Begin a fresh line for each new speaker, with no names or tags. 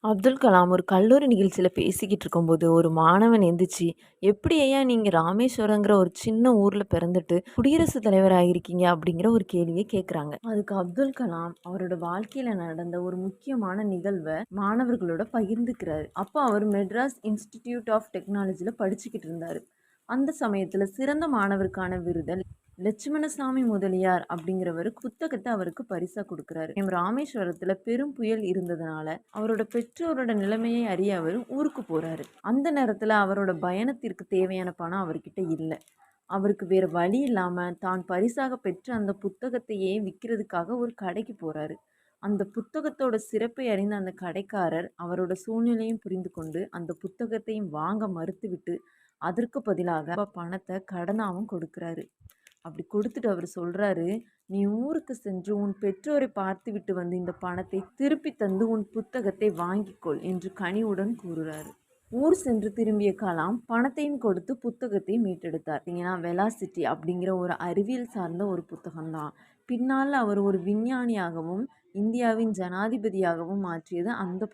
அப்துல் கலாம் ஒரு கல்லூரி நிகழ்ச்சியில பேசிக்கிட்டு இருக்கும்போது, ஒரு மாணவன் எந்திரிச்சு, "எப்படி ஐயா நீங்க ராமேஸ்வரங்கிற ஒரு சின்ன ஊர்ல பிறந்துட்டு, குடியரசுத் தலைவர் ஆகியிருக்கீங்க?" அப்படிங்கிற ஒரு கேள்விய கேட்குறாங்க. அதுக்கு அப்துல் கலாம் அவரோட வாழ்க்கையில நடந்த ஒரு முக்கியமான நிகழ்வ மாணவர்களோட பகிர்ந்துக்கிறாரு. அப்போ அவர் மெட்ராஸ் இன்ஸ்டிடியூட் ஆஃப் டெக்னாலஜில படிச்சுக்கிட்டு இருந்தாரு. அந்த சமயத்துல சிறந்த மாணவருக்கான விருத லட்சுமணசாமி முதலியார் அப்படிங்கிறவரு புத்தகத்த அவருக்கு பரிசா குடுக்குறாரு. ராமேஸ்வரத்துல பெரும் புயல் இருந்ததுனால, அவரோட பெற்றோரோட நிலைமையை அறிய அவரு ஊருக்கு போறாரு. அந்த நேரத்துல அவரோட பயணத்திற்கு தேவையான பணம் அவர்கிட்ட இல்ல. அவருக்கு வேற வழி இல்லாம தான் பரிசாக பெற்ற அந்த புத்தகத்தையே விக்கிறதுக்காக ஒரு கடைக்கு போறாரு. அந்த புத்தகத்தோட சிறப்பை அறிந்த அந்த கடைக்காரர் அவரோட சூழ்நிலையும் புரிந்து கொண்டு, அந்த புத்தகத்தையும் வாங்க மறுத்துவிட்டு, அதற்கு பதிலாக பணத்த கடனாவும் கொடுக்குறாரு. அப்படி குடுத்துட்டு அவரு சொல்றாரு, "நீ ஊருக்கு சென்று உன் பெற்றோரை பார்த்துவிட்டு வந்து இந்த பணத்தை திருப்பித் தந்து உன் புத்தகத்தை வாங்கிக்கொள்" என்று கனிவுடன் கூறுறாரு. ஊர் சென்று திரும்பிய கலாம் பணத்தையும் கொடுத்து புத்தகத்தை மீட்டெடுத்தார். பார்த்தீங்கன்னா, வெலாசிட்டி அப்படிங்கிற ஒரு அறிவியல் சார்ந்த ஒரு புத்தகம் தான். பின்னால அவர் ஒரு விஞ்ஞானியாகவும், இந்தியாவின் ஜனாதிபதியாகவும் மாற்றியது அந்த